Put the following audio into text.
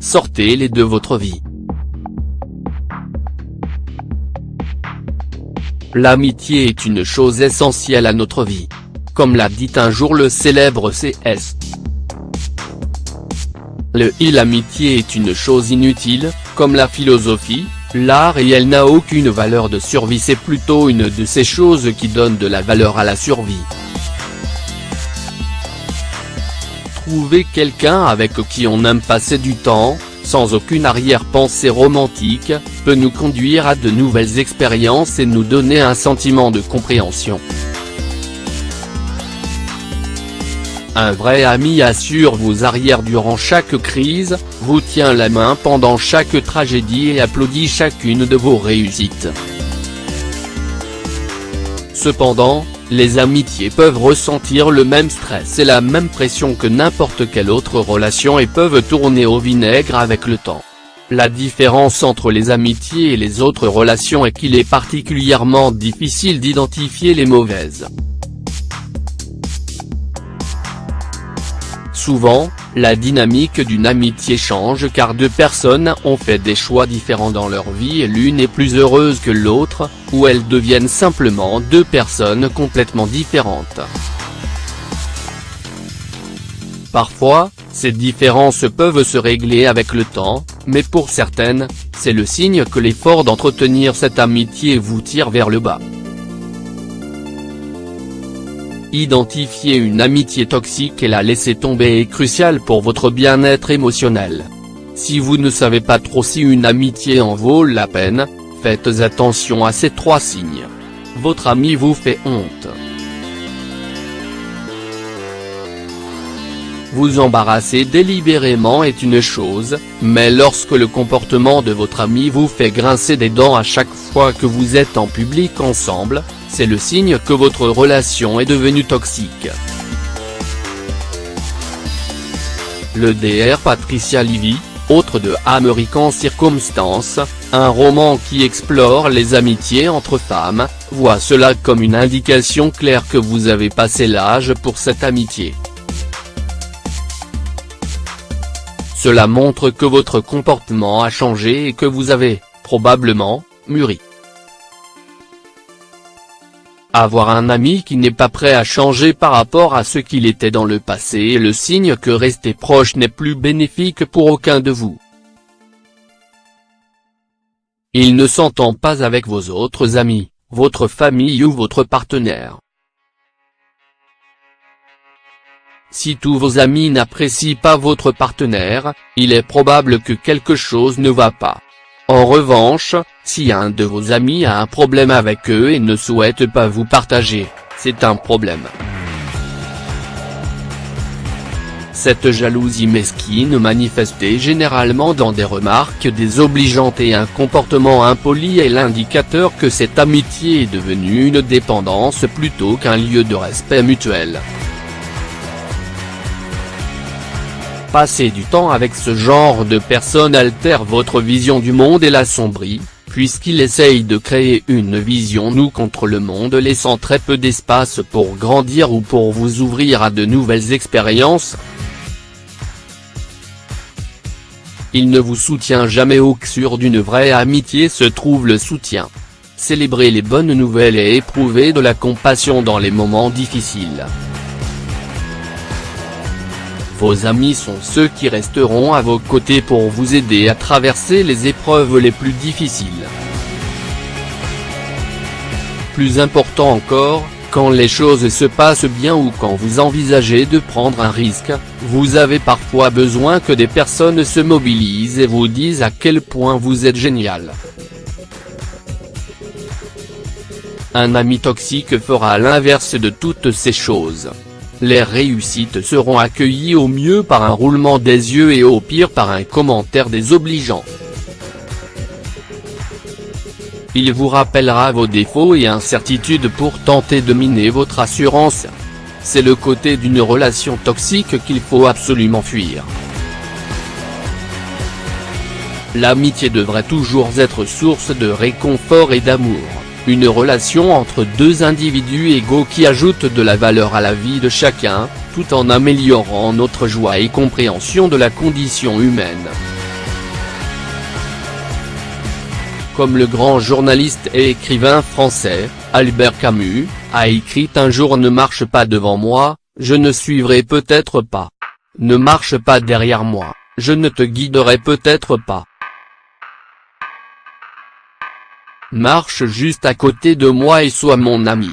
sortez-les de votre vie. L'amitié est une chose essentielle à notre vie. Comme l'a dit un jour le célèbre C.S. L'amitié est une chose inutile, comme la philosophie, l'art, et elle n'a aucune valeur de survie. C'est plutôt une de ces choses qui donnent de la valeur à la survie. Trouver quelqu'un avec qui on aime passer du temps, sans aucune arrière-pensée romantique, peut nous conduire à de nouvelles expériences et nous donner un sentiment de compréhension. Un vrai ami assure vos arrières durant chaque crise, vous tient la main pendant chaque tragédie et applaudit chacune de vos réussites. Cependant, les amitiés peuvent ressentir le même stress et la même pression que n'importe quelle autre relation et peuvent tourner au vinaigre avec le temps. La différence entre les amitiés et les autres relations est qu'il est particulièrement difficile d'identifier les mauvaises. Souvent, la dynamique d'une amitié change car deux personnes ont fait des choix différents dans leur vie et l'une est plus heureuse que l'autre, ou elles deviennent simplement deux personnes complètement différentes. Parfois, ces différences peuvent se régler avec le temps, mais pour certaines, c'est le signe que l'effort d'entretenir cette amitié vous tire vers le bas. Identifier une amitié toxique et la laisser tomber est crucial pour votre bien-être émotionnel. Si vous ne savez pas trop si une amitié en vaut la peine, faites attention à ces trois signes. Votre ami vous fait honte. Vous embarrasser délibérément est une chose, mais lorsque le comportement de votre ami vous fait grincer des dents à chaque fois que vous êtes en public ensemble, c'est le signe que votre relation est devenue toxique. Le Dr Patricia Levy, autre de American Circumstance, un roman qui explore les amitiés entre femmes, voit cela comme une indication claire que vous avez passé l'âge pour cette amitié. Cela montre que votre comportement a changé et que vous avez, probablement, mûri. Avoir un ami qui n'est pas prêt à changer par rapport à ce qu'il était dans le passé est le signe que rester proche n'est plus bénéfique pour aucun de vous. Il ne s'entend pas avec vos autres amis, votre famille ou votre partenaire. Si tous vos amis n'apprécient pas votre partenaire, il est probable que quelque chose ne va pas. En revanche, si un de vos amis a un problème avec eux et ne souhaite pas vous partager, c'est un problème. Cette jalousie mesquine manifestée généralement dans des remarques désobligeantes et un comportement impoli est l'indicateur que cette amitié est devenue une dépendance plutôt qu'un lieu de respect mutuel. Passer du temps avec ce genre de personne altère votre vision du monde et l'assombrit, puisqu'il essaye de créer une vision nous contre le monde laissant très peu d'espace pour grandir ou pour vous ouvrir à de nouvelles expériences. Il ne vous soutient jamais au cœur d'une vraie amitié se trouve le soutien. Célébrez les bonnes nouvelles et éprouvez de la compassion dans les moments difficiles. Vos amis sont ceux qui resteront à vos côtés pour vous aider à traverser les épreuves les plus difficiles. Plus important encore, quand les choses se passent bien ou quand vous envisagez de prendre un risque, vous avez parfois besoin que des personnes se mobilisent et vous disent à quel point vous êtes génial. Un ami toxique fera l'inverse de toutes ces choses. Les réussites seront accueillies au mieux par un roulement des yeux et au pire par un commentaire désobligeant. Il vous rappellera vos défauts et incertitudes pour tenter de miner votre assurance. C'est le côté d'une relation toxique qu'il faut absolument fuir. L'amitié devrait toujours être source de réconfort et d'amour. Une relation entre deux individus égaux qui ajoutent de la valeur à la vie de chacun, tout en améliorant notre joie et compréhension de la condition humaine. Comme le grand journaliste et écrivain français, Albert Camus, a écrit un jour: ne marche pas devant moi, je ne suivrai peut-être pas. Ne marche pas derrière moi, je ne te guiderai peut-être pas. Marche juste à côté de moi et sois mon ami.